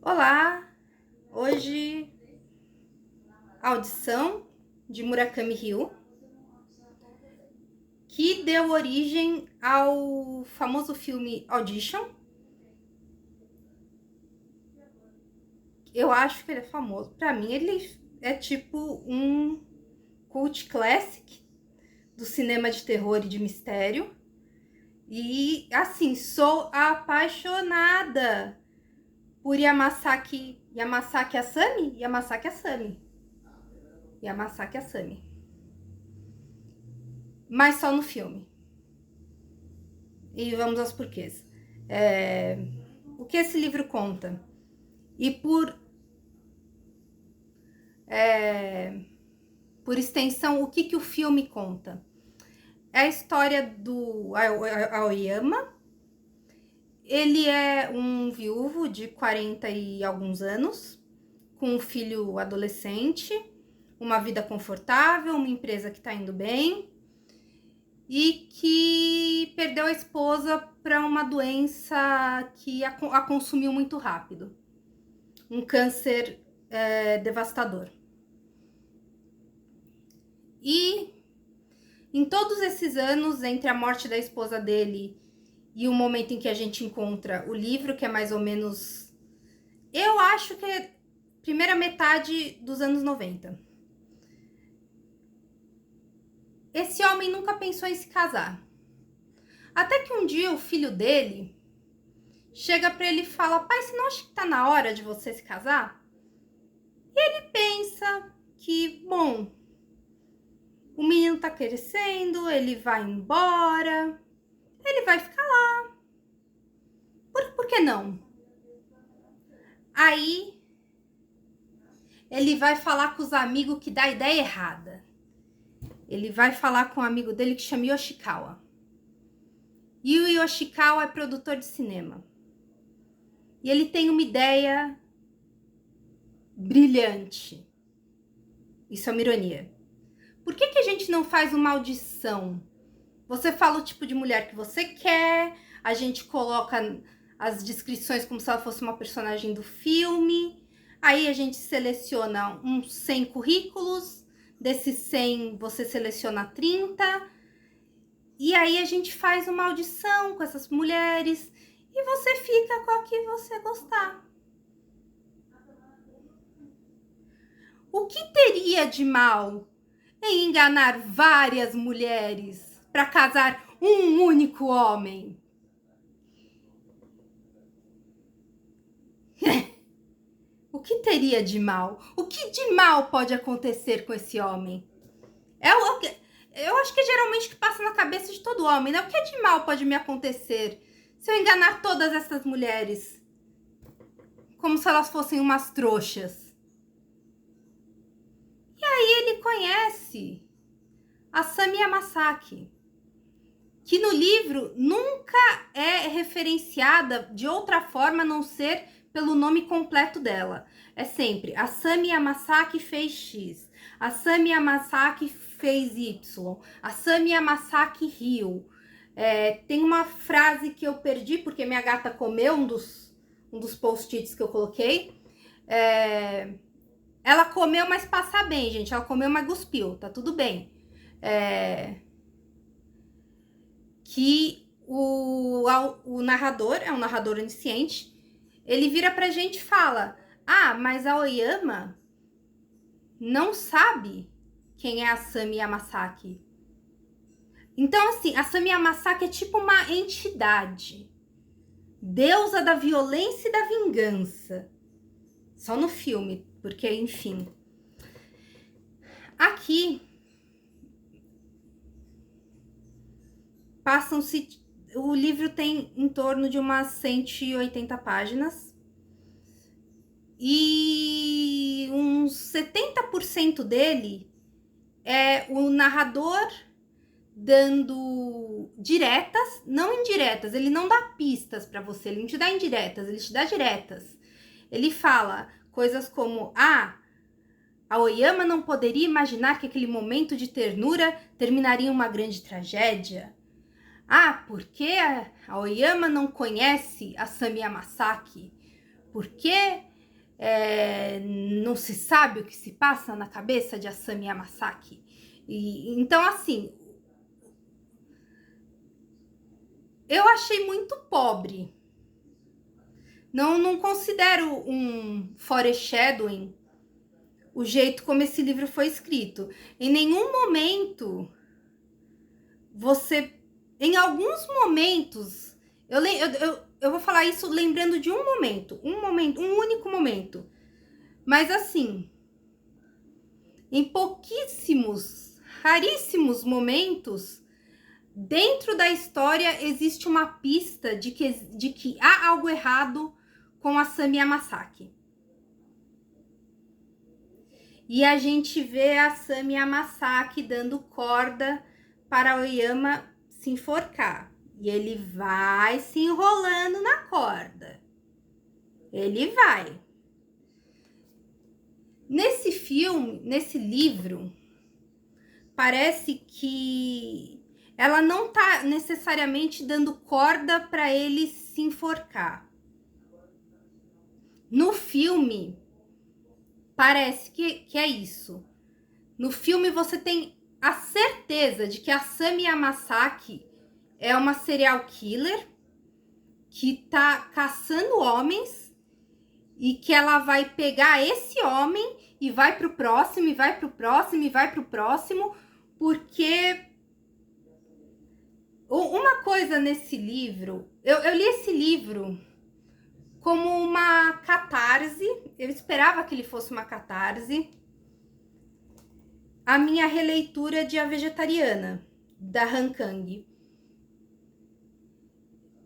Olá! Hoje, audição de Murakami Ryu, que deu origem ao famoso filme Audition. Eu acho que ele é famoso. Pra mim, ele é tipo um cult classic do cinema de terror e de mistério. E, assim, sou apaixonada por Yamasaki Asami. Mas só no filme. E vamos aos porquês. O que esse livro conta? E por extensão, o que o filme conta? É a história do Aoyama. Ele é um viúvo de 40 e alguns anos, com um filho adolescente, uma vida confortável, uma empresa que está indo bem, e que perdeu a esposa para uma doença que a consumiu muito rápido. Um câncer devastador. E em todos esses anos, entre a morte da esposa dele e o momento em que a gente encontra o livro, que é mais ou menos, eu acho que é primeira metade dos anos 90. Esse homem nunca pensou em se casar. Até que um dia o filho dele chega para ele e fala: pai, você não acha que tá na hora de você se casar? E ele pensa que, bom, o menino tá crescendo, ele vai embora, ele vai ficar lá. Por que não? Aí ele vai falar com os amigos que dá ideia errada. Ele vai falar com um amigo dele que chama Yoshikawa. E o Yoshikawa é produtor de cinema. E ele tem uma ideia brilhante. Isso é uma ironia. Por que a gente não faz uma audição? Você fala o tipo de mulher que você quer, a gente coloca as descrições como se ela fosse uma personagem do filme, aí a gente seleciona uns 100 currículos, desses 100 você seleciona 30, e aí a gente faz uma audição com essas mulheres e você fica com a que você gostar. O que teria de mal em enganar várias mulheres para casar um único homem? O que teria de mal? O que de mal pode acontecer com esse homem? Eu acho que é geralmente o que passa na cabeça de todo homem, né? O que de mal pode me acontecer se eu enganar todas essas mulheres como se elas fossem umas trouxas? E aí ele conhece a Sami Yamasaki, que no livro nunca é referenciada de outra forma a não ser pelo nome completo dela. É sempre a Sami Yamasaki fez X, a Sami Yamasaki fez Y, a Sami Yamasaki riu. Tem uma frase que eu perdi porque minha gata comeu um dos post-its que eu coloquei. Ela comeu, mas passa bem, gente. Ela comeu, mas cuspiu, tá tudo bem. Que o narrador, é um narrador onisciente, ele vira pra gente e fala: mas a Aoyama não sabe quem é a Sami Yamasaki. Então, assim, a Sami Yamasaki é tipo uma entidade, deusa da violência e da vingança. Só no filme, porque, enfim. Aqui passam-se. O livro tem em torno de umas 180 páginas. E uns 70% dele é o narrador dando diretas, não indiretas. Ele não dá pistas para você, ele não te dá indiretas, ele te dá diretas. Ele fala coisas como: a Aoyama não poderia imaginar que aquele momento de ternura terminaria em uma grande tragédia. Porque a Aoyama não conhece a Sami Yamasaki? Porque Não se sabe o que se passa na cabeça de Asami Yamasaki. Então, assim, eu achei muito pobre. Não considero um foreshadowing o jeito como esse livro foi escrito. Em nenhum momento você... Em alguns momentos... Eu vou falar isso lembrando de um único momento. Mas assim, em pouquíssimos, raríssimos momentos, dentro da história existe uma pista de que há algo errado com Asami Yamasaki. E a gente vê a Asami Yamasaki dando corda para Aoyama se enforcar. E ele vai se enrolando na corda. Ele vai. Nesse filme, nesse livro, parece que ela não tá necessariamente dando corda para ele se enforcar. No filme, parece que é isso. No filme, você tem a certeza de que a Asami Yamasaki é uma serial killer que tá caçando homens e que ela vai pegar esse homem e vai pro próximo, e vai pro próximo, e vai pro próximo, porque uma coisa nesse livro, eu li esse livro como uma catarse, eu esperava que ele fosse uma catarse, a minha releitura de A Vegetariana, da Han Kang.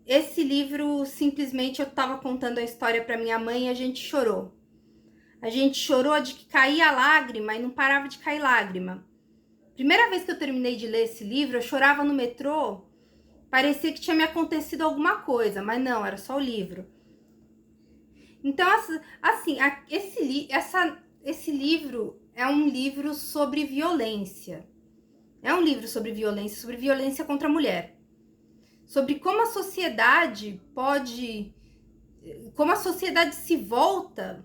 Esse livro, simplesmente, eu estava contando a história para minha mãe e a gente chorou. A gente chorou de que caía lágrima e não parava de cair lágrima. Primeira vez que eu terminei de ler esse livro, eu chorava no metrô, parecia que tinha me acontecido alguma coisa, mas não, era só o livro. Então, assim, esse livro é um livro sobre violência. É um livro sobre violência contra a mulher. Sobre como a sociedade como a sociedade se volta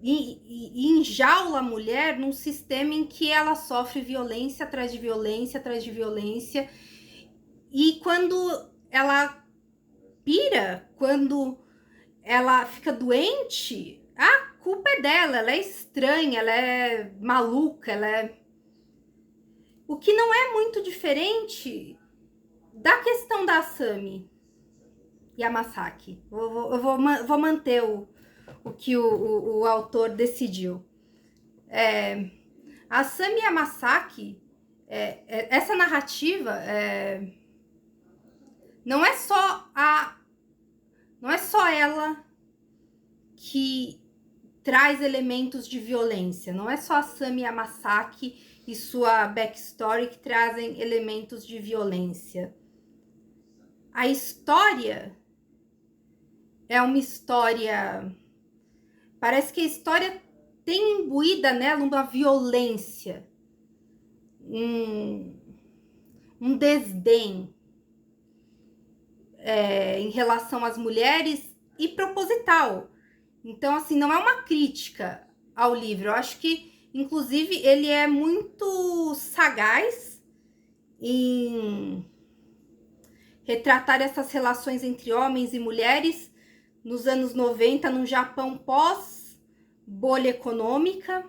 e enjaula a mulher num sistema em que ela sofre violência atrás de violência, atrás de violência. E quando ela pira, quando ela fica doente, a culpa é dela, ela é estranha, ela é maluca, O que não é muito diferente da questão da Asami Yamasaki. Eu vou manter o que o autor decidiu. A Asami Yamasaki, essa narrativa, não é só ela que traz elementos de violência, não é só a Asami Yamasaki e sua backstory que trazem elementos de violência. A história é uma história... Parece que a história tem imbuída nela uma violência, um desdém em relação às mulheres e proposital. Então, assim, não é uma crítica ao livro. Eu acho que, inclusive, ele é muito sagaz em retratar essas relações entre homens e mulheres nos anos 90, num Japão pós-bolha econômica,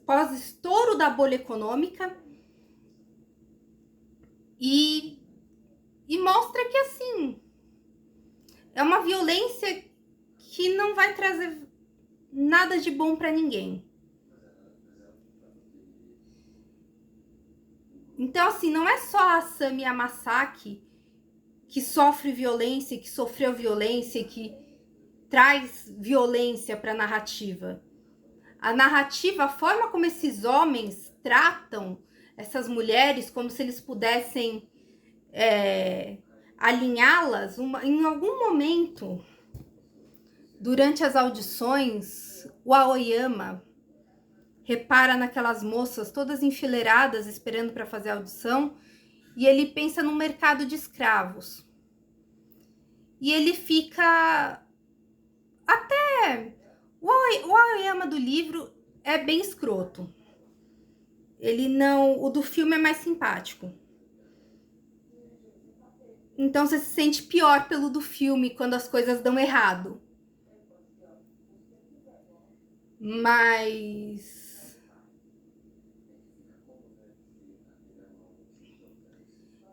pós-estouro da bolha econômica, e mostra que, assim, é uma violência que não vai trazer nada de bom para ninguém. Então, assim, não é só a Asami Yamasaki que sofre violência, que sofreu violência, que traz violência para a narrativa. A narrativa, a forma como esses homens tratam essas mulheres, como se eles pudessem alinhá-las, em algum momento, durante as audições, o Aoyama repara naquelas moças todas enfileiradas esperando para fazer a audição, e ele pensa no mercado de escravos. E ele fica até O Aoyama do livro é bem escroto. Ele não... O do filme é mais simpático. Então você se sente pior pelo do filme quando as coisas dão errado. Mas...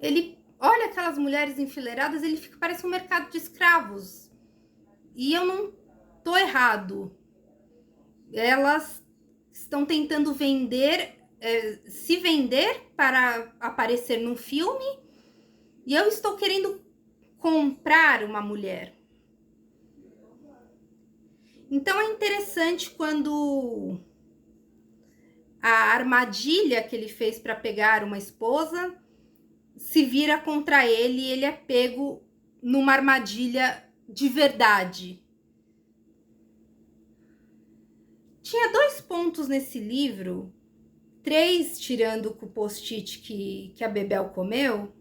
ele olha aquelas mulheres enfileiradas, ele fica, parece um mercado de escravos. E eu não tô errado. Elas estão tentando vender, se vender para aparecer num filme, e eu estou querendo comprar uma mulher. Então é interessante quando a armadilha que ele fez para pegar uma esposa se vira contra ele e ele é pego numa armadilha de verdade. Tinha 2 pontos nesse livro, 3 tirando com o post-it que a Bebel comeu,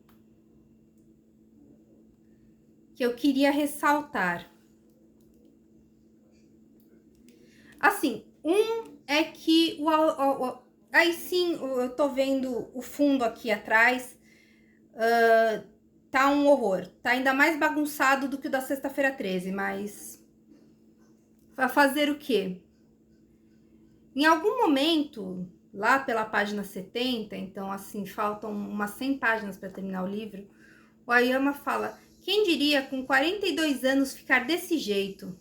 que eu queria ressaltar. Assim, é que aí sim, eu tô vendo o fundo aqui atrás, tá um horror. Tá ainda mais bagunçado do que o da Sexta-feira 13, mas vai fazer o quê? Em algum momento, lá pela página 70, então assim, faltam umas 100 páginas para terminar o livro, o Aoyama fala: quem diria com 42 anos ficar desse jeito?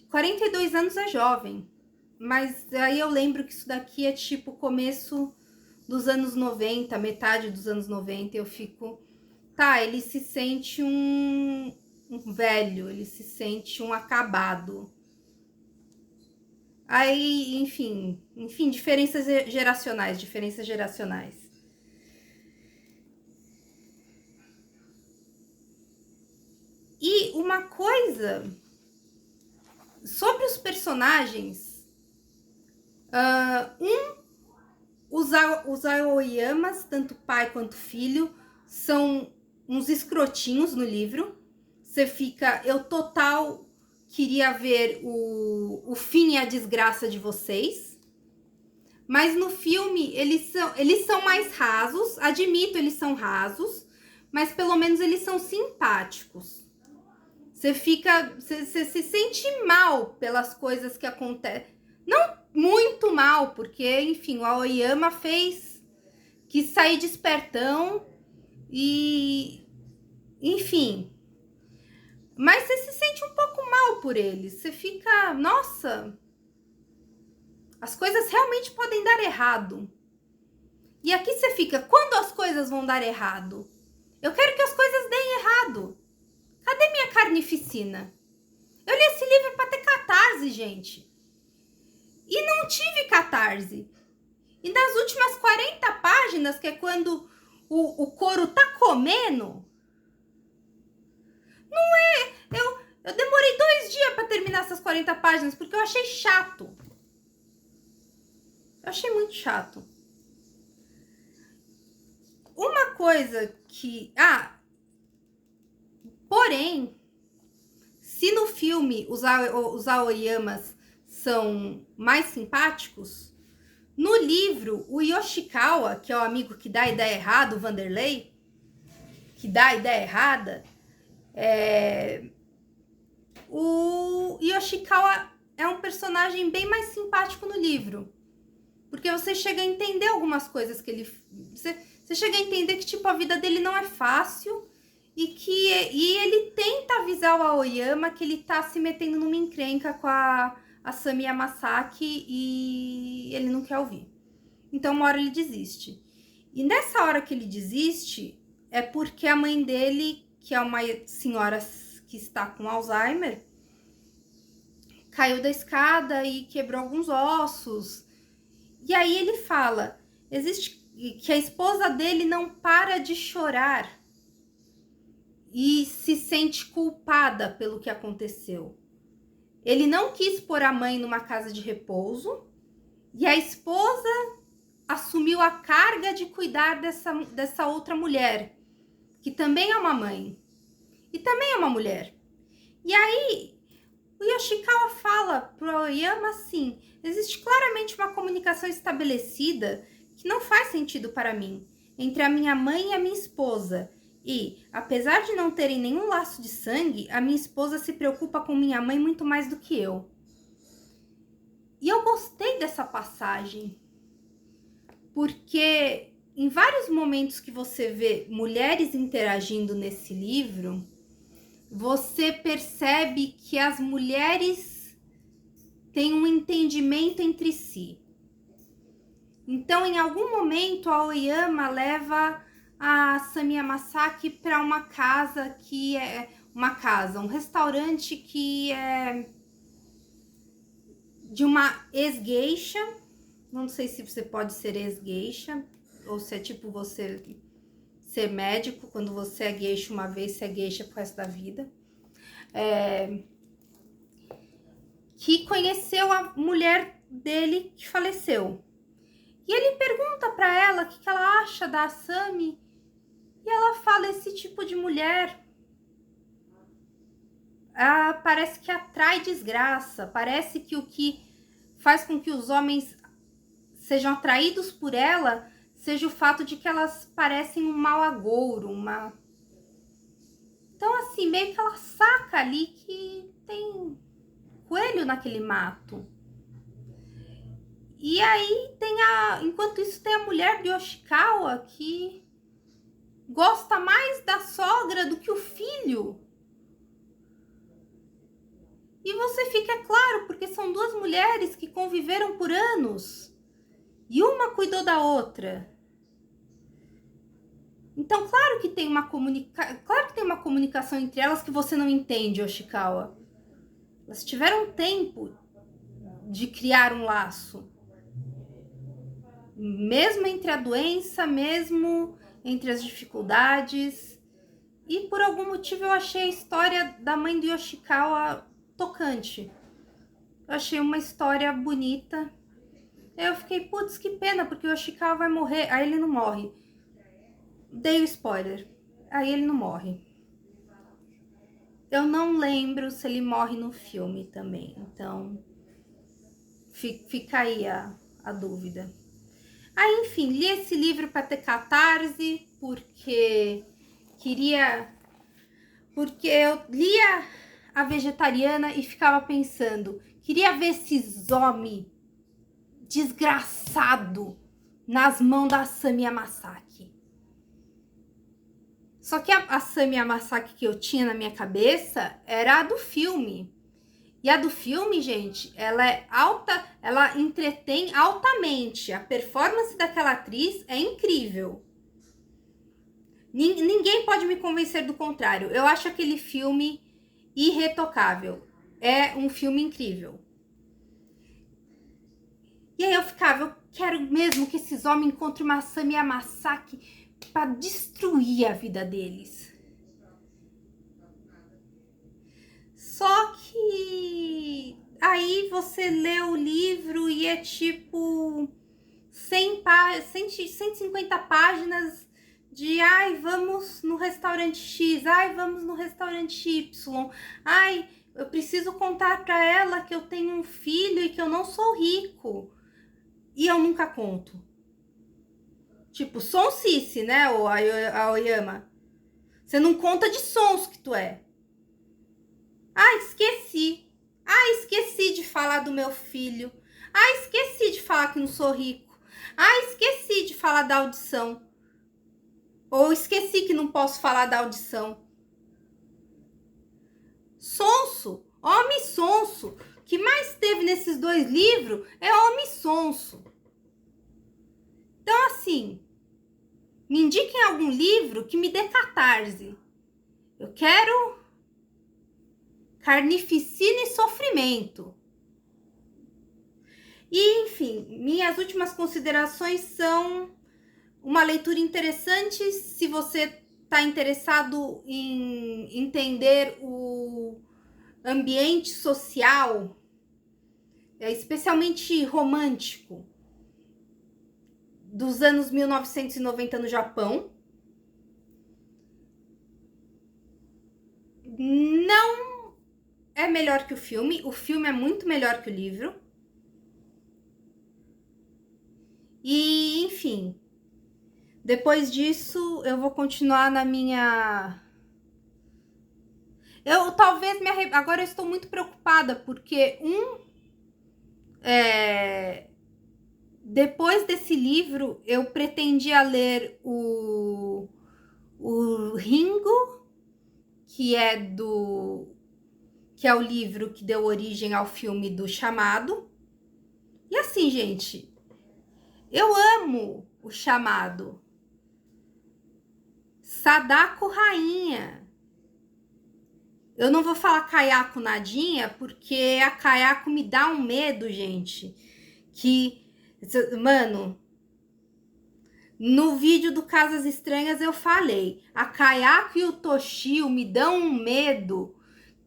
42 anos é jovem, mas aí eu lembro que isso daqui é tipo começo dos anos 90, metade dos anos 90, eu fico... Tá, ele se sente um velho, ele se sente um acabado. Aí, enfim, diferenças geracionais. E uma coisa sobre os personagens, os Aoyamas, tanto pai quanto filho, são uns escrotinhos no livro. Você fica, eu total queria ver o fim e a desgraça de vocês. Mas no filme eles são mais rasos, admito, eles são rasos, mas pelo menos eles são simpáticos. Você se sente mal pelas coisas que acontecem. Não muito mal, porque, enfim, o Aoyama quis sair de espertão e, enfim. Mas você se sente um pouco mal por eles. Você fica, nossa, as coisas realmente podem dar errado. E aqui você fica, quando as coisas vão dar errado? Eu quero que as coisas deem errado. Cadê minha carnificina? Eu li esse livro para ter catarse, gente. E não tive catarse. E nas últimas 40 páginas, que é quando o couro tá comendo, não é... Eu demorei 2 dias para terminar essas 40 páginas, porque eu achei chato. Eu achei muito chato. Uma coisa que... porém, se no filme os Aoyamas são mais simpáticos, no livro, o Yoshikawa, que é o amigo que dá a ideia errada, o Vanderlei, que dá a ideia errada, o Yoshikawa é um personagem bem mais simpático no livro. Porque você chega a entender algumas coisas que ele... Você chega a entender que, tipo, a vida dele não é fácil e ele tenta avisar o Aoyama que ele tá se metendo numa encrenca com a Sami Yamasaki e ele não quer ouvir. Então, uma hora ele desiste. E nessa hora que ele desiste, é porque a mãe dele, que é uma senhora que está com Alzheimer, caiu da escada e quebrou alguns ossos. E aí ele fala, que a esposa dele não para de chorar e se sente culpada pelo que aconteceu. Ele não quis pôr a mãe numa casa de repouso e a esposa assumiu a carga de cuidar dessa outra mulher, que também é uma mãe e também é uma mulher. E aí o Yoshikawa fala pro Aoyama assim: existe claramente uma comunicação estabelecida que não faz sentido para mim entre a minha mãe e a minha esposa. E, apesar de não terem nenhum laço de sangue, a minha esposa se preocupa com minha mãe muito mais do que eu. E eu gostei dessa passagem, porque em vários momentos que você vê mulheres interagindo nesse livro, você percebe que as mulheres têm um entendimento entre si. Então, em algum momento, a Aoyama leva a Sami Yamasaki para uma casa que é um restaurante que é de uma ex-geisha. Não sei se você pode ser ex-geisha ou se é tipo você ser médico, quando você é geisha uma vez, você é geisha pro resto da vida. Que conheceu a mulher dele que faleceu. E ele pergunta para ela o que ela acha da Asami. E ela fala: esse tipo de mulher parece que atrai desgraça. Parece que o que faz com que os homens sejam atraídos por ela seja o fato de que elas parecem um mau agouro, Então, assim, meio que ela saca ali que tem coelho naquele mato. E aí enquanto isso tem a mulher de Yoshikawa que gosta mais da sogra do que o filho. E você fica claro, porque são duas mulheres que conviveram por anos. E uma cuidou da outra. Então, claro que tem uma comunicação entre elas que você não entende, Yoshikawa. Elas tiveram tempo de criar um laço. Mesmo entre a doença, mesmo entre as dificuldades. E por algum motivo eu achei a história da mãe do Yoshikawa tocante. Eu achei uma história bonita. Eu fiquei, putz, que pena, porque o Yoshikawa vai morrer. Aí ele não morre. Dei o spoiler. Aí ele não morre. Eu não lembro se ele morre no filme também. Então, fica aí a dúvida. Aí, enfim, li esse livro para ter catarse, porque eu lia A Vegetariana e ficava pensando, queria ver esses homens desgraçado nas mãos da Sami Yamasaki. Só que a Sami Yamasaki que eu tinha na minha cabeça era a do filme. E a do filme, gente, ela é alta, ela entretém altamente. A performance daquela atriz é incrível. Ninguém pode me convencer do contrário. Eu acho aquele filme irretocável. É um filme incrível. E aí eu ficava, eu quero mesmo que esses homens encontrem uma Sami Yamasaki para destruir a vida deles. Só que aí você lê o livro e é tipo 150 páginas de ai, vamos no restaurante X, ai, vamos no restaurante Y, ai, eu preciso contar para ela que eu tenho um filho e que eu não sou rico. E eu nunca conto. Tipo, sonsice, né, a Oyama? Você não conta de sons que tu é. Ah, esqueci. Ah, esqueci de falar do meu filho. Ah, esqueci de falar que não sou rico. Ah, esqueci de falar da audição. Ou esqueci que não posso falar da audição. Sonso, homem sonso. O que mais teve nesses dois livros é homem sonso. Então, assim, me indiquem algum livro que me dê catarse. Eu quero carnificina e sofrimento. E, enfim, minhas últimas considerações são uma leitura interessante se você está interessado em entender o ambiente social, especialmente romântico, dos anos 1990 no Japão. Não é melhor que o filme é muito melhor que o livro. E, enfim, depois disso eu vou continuar na minha... Eu talvez agora eu estou muito preocupada, porque depois desse livro eu pretendia ler o Ringo, que é o livro que deu origem ao filme do Chamado. E assim, gente, eu amo o Chamado. Sadako rainha. Eu não vou falar Kayako nadinha, porque a Kayako me dá um medo, gente. Que, mano, no vídeo do Casas Estranhas eu falei, a Kayako e o Toshio me dão um medo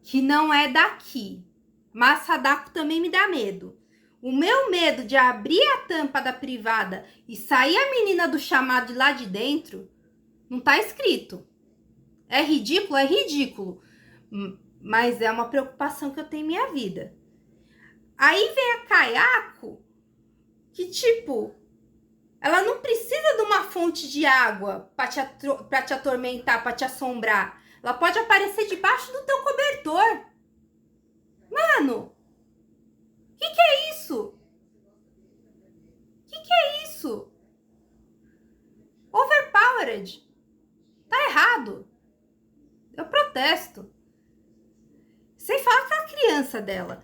que não é daqui. Mas Sadako também me dá medo. O meu medo de abrir a tampa da privada e sair a menina do Chamado de lá de dentro, não tá escrito. É ridículo? É ridículo. Mas é uma preocupação que eu tenho em minha vida. Aí vem a Kayako, que tipo, ela não precisa de uma fonte de água pra te atormentar, pra te assombrar. Ela pode aparecer debaixo do teu cobertor. Mano, que é isso? Que é isso? Overpowered. Tá errado. Eu protesto. Sem falar que é a criança dela.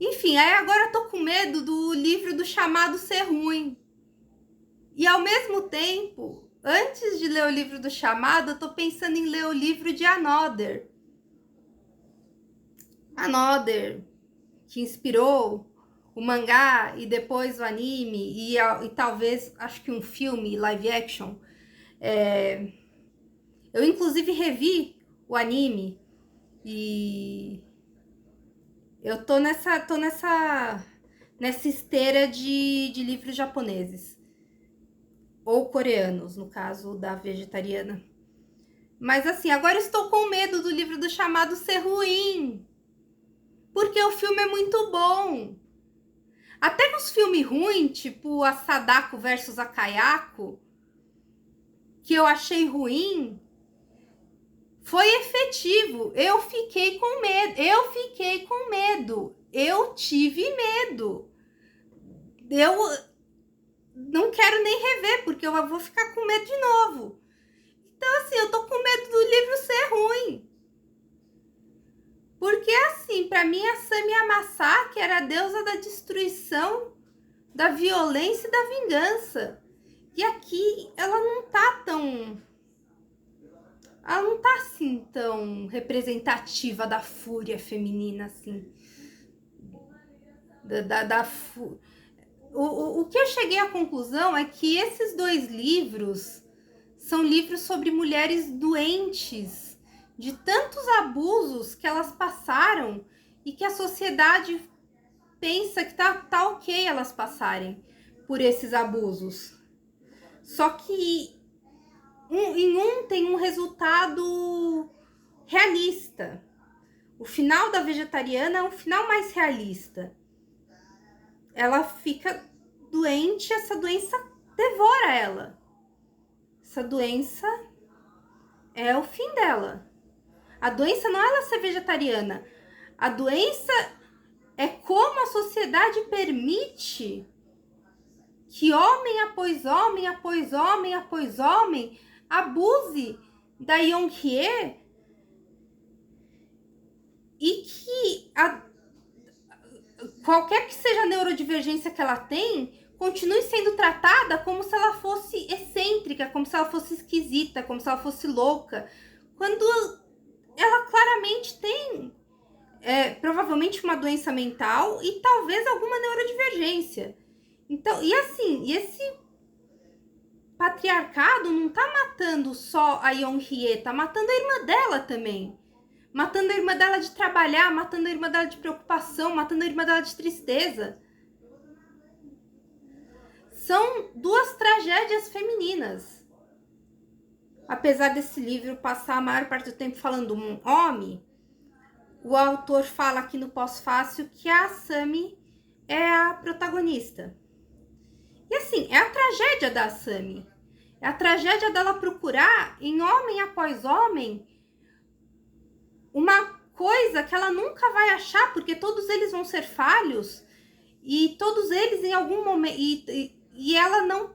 Enfim, aí agora eu tô com medo do livro do Chamado ser ruim. E ao mesmo tempo, antes de ler o livro do Chamado, eu tô pensando em ler o livro de Another. Another, que inspirou o mangá e depois o anime e talvez, acho que um filme live action. Eu inclusive revi o anime e eu tô nessa esteira de livros japoneses ou coreanos, no caso da vegetariana. Mas assim, agora estou com medo do livro do Chamado ser ruim, porque o filme é muito bom. Até que os filmes ruins, tipo a Sadako versus a Kayako, que eu achei ruim, foi efetivo. Eu fiquei com medo. Eu tive medo. Eu não quero nem rever, porque eu vou ficar com medo de novo. Então, assim, eu tô com medo do livro ser ruim. Porque, assim, pra mim, a Sami Amasaki era a deusa da destruição, da violência e da vingança. E aqui, ela não tá assim tão representativa da fúria feminina, assim. O que eu cheguei à conclusão é que esses dois livros são livros sobre mulheres doentes, de tantos abusos que elas passaram e que a sociedade pensa que tá ok elas passarem por esses abusos. Só que em um tem um resultado realista. O final da vegetariana é um final mais realista. Ela fica doente, essa doença devora ela. Essa doença é o fim dela. A doença não é ela ser vegetariana. A doença é como a sociedade permite que homem após homem, após homem, após homem, abuse da Yonhye e que qualquer que seja a neurodivergência que ela tem, continue sendo tratada como se ela fosse excêntrica, como se ela fosse esquisita, como se ela fosse louca, quando ela claramente tem provavelmente uma doença mental e talvez alguma neurodivergência. Então, e assim, esse patriarcado não tá matando só a Yonhye, tá matando a irmã dela também. Matando a irmã dela de trabalhar, matando a irmã dela de preocupação, matando a irmã dela de tristeza. São duas tragédias femininas. apesar desse livro passar a maior parte do tempo falando um homem, o autor fala aqui no pós-fácil que a Asami é a protagonista. E assim, é a tragédia da Asami. É a tragédia dela procurar, em homem após homem, uma coisa que ela nunca vai achar, porque todos eles vão ser falhos, e todos eles em algum momento... E ela não...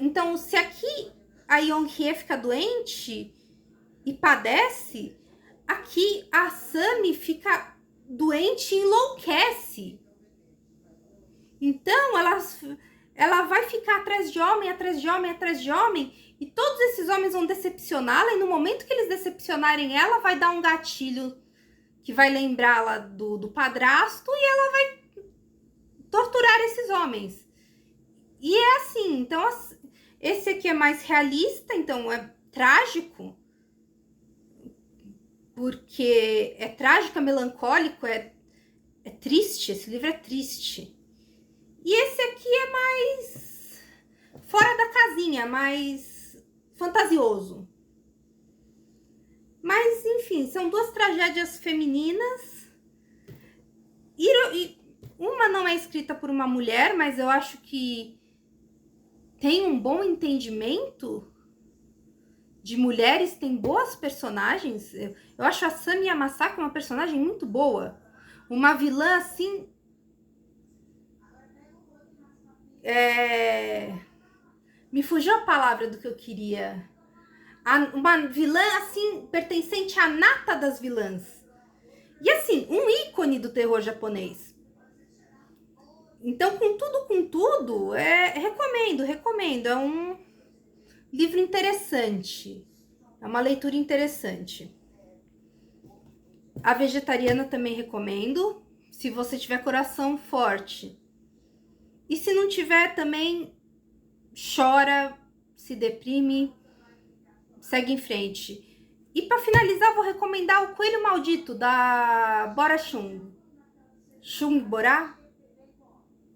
Então, se aqui a Young-hye fica doente e padece, aqui a Asami fica doente e enlouquece. Então, ela vai ficar atrás de homem, atrás de homem, atrás de homem, e todos esses homens vão decepcioná-la, e no momento que eles decepcionarem ela, vai dar um gatilho que vai lembrá-la do padrasto, e ela vai torturar esses homens. E é assim, então, esse aqui é mais realista, então é trágico, porque é trágico, é melancólico, é triste, esse livro é triste. E esse aqui é mais fora da casinha, mais fantasioso. Mas, enfim, são duas tragédias femininas. E uma não é escrita por uma mulher, mas eu acho que tem um bom entendimento de mulheres, tem boas personagens. Eu acho a Sami Yamasaki uma personagem muito boa. Uma vilã, assim... Me fugiu a palavra do que eu queria. Uma vilã, assim, pertencente à nata das vilãs. E, assim, um ícone do terror japonês. Então, com tudo, recomendo. É um livro interessante. É uma leitura interessante. A Vegetariana também recomendo, se você tiver coração forte. E se não tiver, também chora, se deprime, segue em frente. E para finalizar, vou recomendar o Coelho Maldito, da Bora Chung. Chung Bora?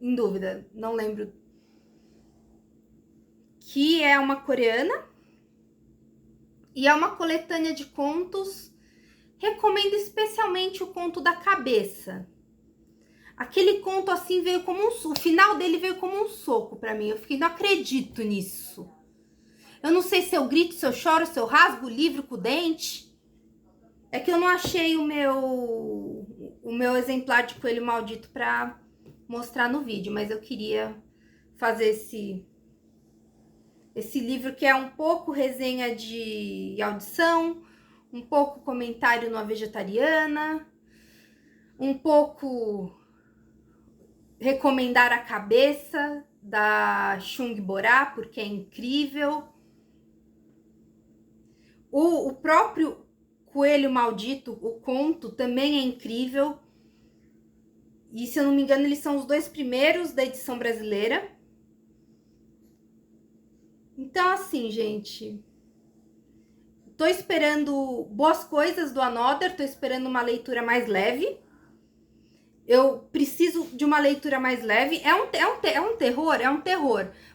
Em dúvida, não lembro. Que é uma coreana. E é uma coletânea de contos. Recomendo especialmente o conto da cabeça. Aquele conto assim veio como o final dele veio como um soco pra mim. Eu fiquei, não acredito nisso. Eu não sei se eu grito, se eu choro, se eu rasgo o livro com o dente. É que eu não achei o meu exemplar de Coelho Maldito pra mostrar no vídeo, mas eu queria fazer esse livro que é um pouco resenha de audição, um pouco comentário numa vegetariana, um pouco recomendar a cabeça da Chung Bora, porque é incrível. O próprio Coelho Maldito, o conto, também é incrível. E, se eu não me engano, eles são os 2 primeiros da edição brasileira. Então, assim, gente... Tô esperando boas coisas do Another, tô esperando uma leitura mais leve. Eu preciso de uma leitura mais leve. É um terror.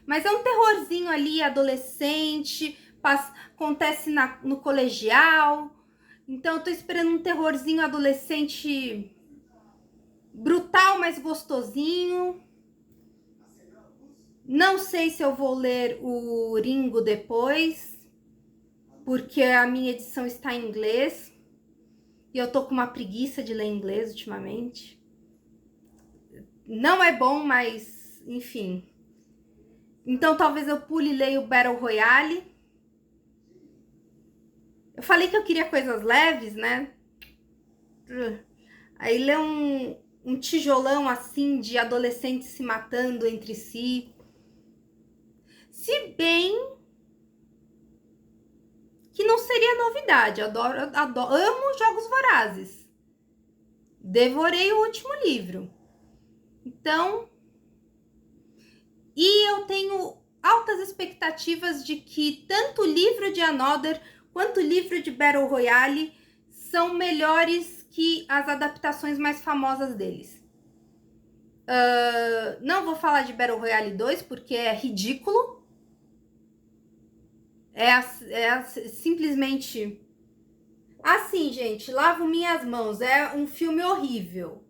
Mas é um terrorzinho ali, adolescente, acontece no colegial. Então, eu tô esperando um terrorzinho adolescente brutal, mas gostosinho. Não sei se eu vou ler o Ringo depois, porque a minha edição está em inglês. E eu tô com uma preguiça de ler inglês ultimamente. Não é bom, mas, enfim. Então, talvez eu pule e leia o Battle Royale. Eu falei que eu queria coisas leves, né? Aí ler um tijolão, assim, de adolescentes se matando entre si. Se bem que não seria novidade. Amo Jogos Vorazes. Devorei o último livro. Então... E eu tenho altas expectativas de que tanto o livro de Another quanto o livro de Battle Royale são melhores que as adaptações mais famosas deles. Não vou falar de Battle Royale 2 porque é ridículo. Simplesmente assim, gente, Lavo Minhas Mãos. É um filme horrível.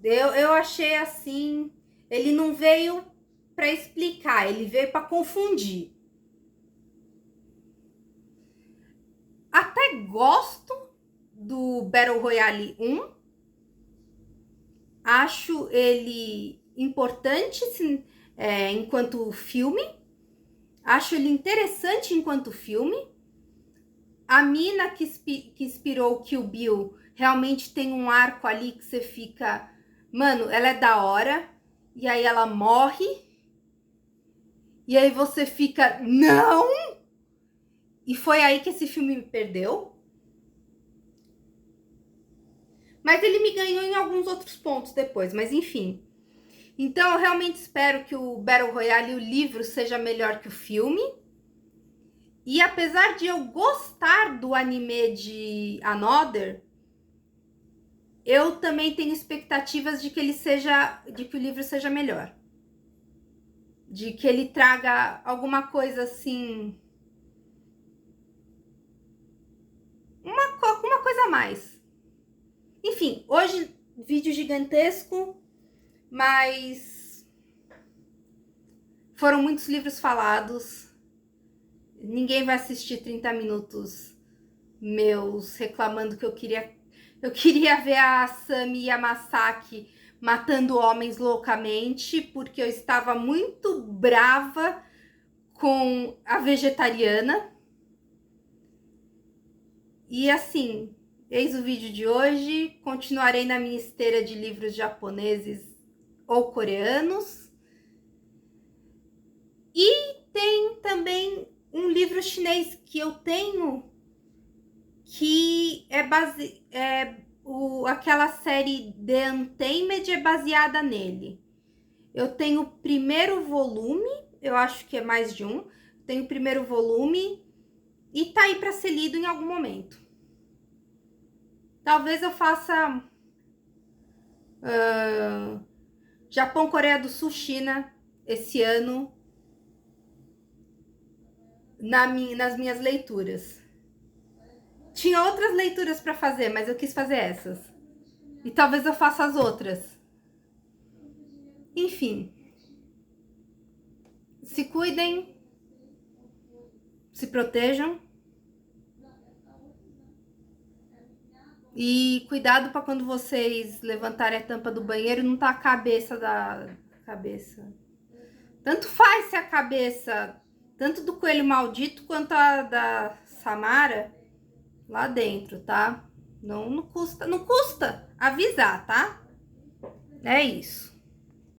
Eu achei assim, ele não veio para explicar, ele veio para confundir. Até gosto do Battle Royale 1. Acho ele importante enquanto filme. Acho ele interessante enquanto filme. A mina que inspirou o Kill Bill realmente tem um arco ali que você fica... Mano, ela é da hora. E aí ela morre. E aí você fica... Não! E foi aí que esse filme me perdeu. Mas ele me ganhou em alguns outros pontos depois. Mas enfim. Então eu realmente espero que o Battle Royale e o livro seja melhor que o filme. E apesar de eu gostar do anime de Another, eu também tenho expectativas de que o livro seja melhor. De que ele traga alguma coisa assim, uma coisa a mais. Enfim, hoje vídeo gigantesco, mas foram muitos livros falados. Ninguém vai assistir 30 minutos meus reclamando que eu queria ver a Asami Yamasaki matando homens loucamente, porque eu estava muito brava com a vegetariana. E assim, eis o vídeo de hoje. Continuarei na minha esteira de livros japoneses ou coreanos. E tem também um livro chinês que eu tenho, que aquela série The Untamed é baseada nele. Eu tenho o primeiro volume, eu acho que é mais de um. Tenho o primeiro volume e tá aí para ser lido em algum momento. Talvez eu faça Japão, Coreia do Sul, China esse ano nas minhas leituras. Tinha outras leituras para fazer, mas eu quis fazer essas. E talvez eu faça as outras. Enfim. Se cuidem. Se protejam. E cuidado para quando vocês levantarem a tampa do banheiro, não tá a cabeça da cabeça. Tanto faz se a cabeça, tanto do coelho maldito quanto a da Samara, lá dentro, tá? Não custa avisar, tá? É isso.